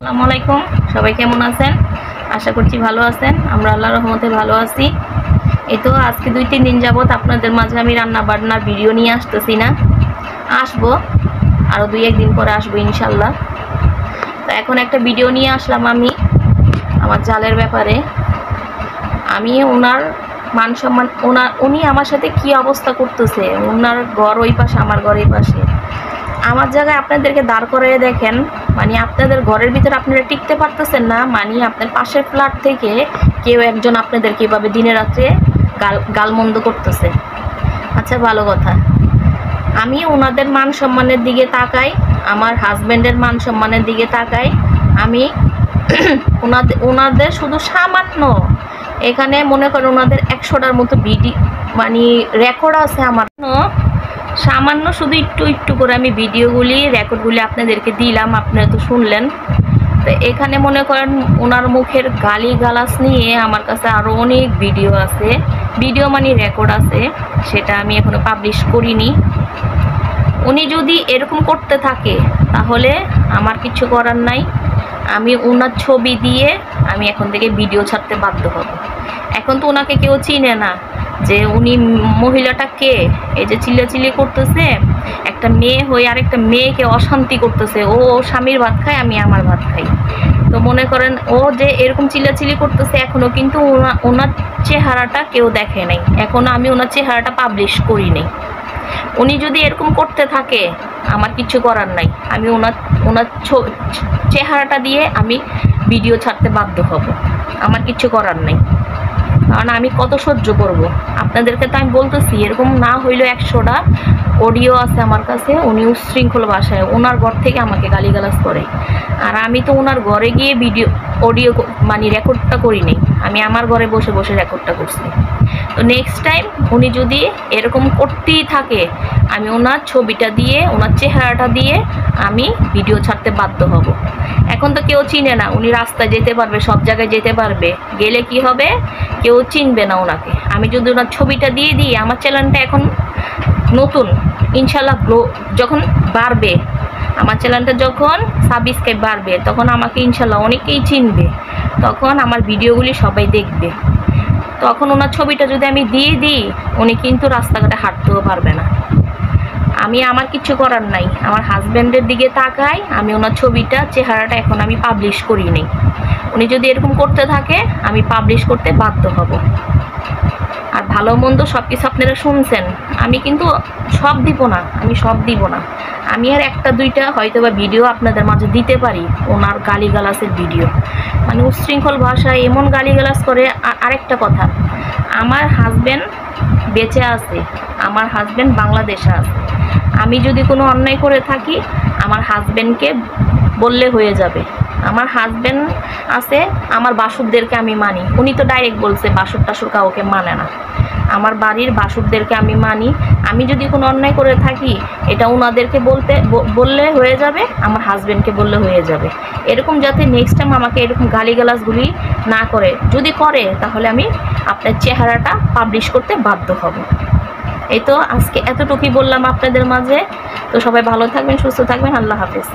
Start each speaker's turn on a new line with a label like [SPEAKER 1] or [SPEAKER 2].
[SPEAKER 1] আসসালামু আলাইকুম। সবাই কেমন আছেন? আশা করছি ভালো আছেন। আমরা আল্লাহর রহমতে ভালো আছি। এই তো আজকে 2-3 দিন যাবত আপনাদের মাঝে আমি রান্না বান্নার ভিডিও নিয়ে আসতেছি না, আসবো আরও 2-1 দিন পরে আসবো ইনশাল্লাহ। তো এখন একটা ভিডিও নিয়ে আসলাম আমি আমার জালের ব্যাপারে। আমি ওনার মান সম্মান, উনি আমার সাথে কি অবস্থা করতেছে। ওনার ঘর ওই পাশে, আমার ঘর এই পাশে। আমার জায়গায় আপনাদেরকে দাঁড় করাই দেখেন, মানে আপনাদের ঘরের ভিতরে আপনারা টিকতে পারতেছেন না, মানে আপনার পাশের ফ্ল্যাট থেকে কেউ একজন আপনাদেরকে এভাবে দিনে রাত্রে গালমন্দ করতেছে। আচ্ছা, ভালো কথা। আমি ওনাদের মান সম্মানের দিকে তাকাই, আমার হাজব্যান্ডের মান সম্মানের দিকে তাকাই। আমি ওনাদের শুধু সামান্য, এখানে মনে করেন ওনাদের 100টার মতো মানে রেকর্ড আছে আমার, সামান্য শুধু একটু করে আমি রেকর্ডগুলি আপনাদেরকে দিলাম, আপনারা তো শুনলেন। তো এখানে মনে করেন ওনার মুখের গালিগালাজ নিয়ে আমার কাছে আরও অনেক ভিডিও আছে, মানে রেকর্ড আছে, সেটা আমি এখনো পাবলিশ করিনি। উনি যদি এরকম করতে থাকে তাহলে আমার কিছু করার নাই। আমি ওনার ছবি দিয়ে আমি এখন থেকে ভিডিও ছাড়তে বাধ্য হব। এখন তো ওনাকে কেউ চিনে না যে উনি মহিলাটা কে। এই যে চিল্লাচিল্লি করতেছে, একটা মেয়ে হয়ে আরেকটা মেয়েকে অশান্তি করতেছে। ও স্বামীর ভাত খায়, আমি আমার ভাত খাই। তো মনে করেন ও যে এরকম চিল্লাচিল্লি করতেছে, এখনও কিন্তু ওনার চেহারাটা কেউ দেখে নাই, এখনও আমি ওনার চেহারাটা পাবলিশ করি নাই। উনি যদি এরকম করতে থাকে আমার কিছু করার নাই। আমি ওনার চেহারাটা দিয়ে আমি ভিডিও ছাড়তে বাধ্য হব, আমার কিছু করার নাই। কারণ আমি কত সহ্য করব। আপনাদেরকে তো আমি বলতেছি, এরকম না হইলেও 100টা অডিও আছে আমার কাছে। উনি উচ্ছৃঙ্খল ভাষায় ওনার ঘর থেকে আমাকে গালিগালাজ করে, আর আমি তো ওনার ঘরে গিয়ে অডিও মানে রেকর্ডটা করি নাই, আমি আমার ঘরে বসে বসে রেকর্ডটা করছি। তো নেক্সট টাইম উনি যদি এরকম করতেই থাকে, আমি ওনার ছবিটা দিয়ে, ওনার চেহারাটা দিয়ে আমি ভিডিও ছাড়তে বাধ্য হব। এখন তো কেউ চিনে না, উনি রাস্তায় যেতে পারবে, সব জায়গায় যেতে পারবে, গেলে কি হবে, কেউ চিনবে না ওনাকে। আমি যদি ওনার ছবিটা দিয়ে দিই, আমার চ্যানেলটা এখন নতুন, ইনশাল্লাহ যখন বাড়বে, আমার চ্যানেলটা যখন সাবস্ক্রাইব বাড়বে, তখন আমাকে ইনশাল্লাহ অনেকেই চিনবে, তখন আমার ভিডিওগুলি সবাই দেখবে। তখন ওনার ছবিটা যদি আমি দিয়ে দিই, উনি কিন্তু রাস্তাঘাটে হাঁটতেও পারবে না। আমার কিছু করার নাই। আমার হাজব্যান্ডের দিকে তাকাই, আমি ওনার ছবিটা, চেহারাটা এখন আমি পাবলিশ করি নাই। উনি যদি এরকম করতে থাকে আমি পাবলিশ করতে বাধ্য হব। আর ভালো মন্দ সব কিছু আপনারা শুনছেন, আমি কিন্তু সব দিব না, আমি আর 1-2টা হয়তো বা ভিডিও আপনাদের মাঝে দিতে পারি ওনার গালিগালাজের ভিডিও, মানে উচ্ছৃঙ্খল ভাষায় এমন গালিগালাজ করে। আরেকটা কথা, আমার হাজব্যান্ড বেঁচে আছে, আমার হাজব্যান্ড বাংলাদেশে আছে। আমি যদি কোনো অন্যায় করে থাকি, আমার হাজব্যান্ডকে বললে হয়ে যাবে। আমার হাজব্যান্ড আছে, আমার বাসুরদেরকে আমি মানি। উনি তো ডাইরেক্ট বলছে বাসুর টাসুর কাউকে মানে না, আমার বাড়ির বাসুরদেরকে আমি মানি। আমি যদি কোনো অন্যায় করে থাকি, এটা ওনাদেরকে বললে হয়ে যাবে, আমার হাজব্যান্ডকে বললে হয়ে যাবে। এরকম যাতে নেক্সট টাইম আমাকে এরকম গালিগালাজগুলি না করে, যদি করে তাহলে আমি আপনার চেহারাটা পাবলিশ করতে বাধ্য হব। এই তো আজকে এতটুকুই বললাম আপনাদের মাঝে। তো সবাই ভালো থাকবেন, সুস্থ থাকবেন। আল্লাহ হাফেজ।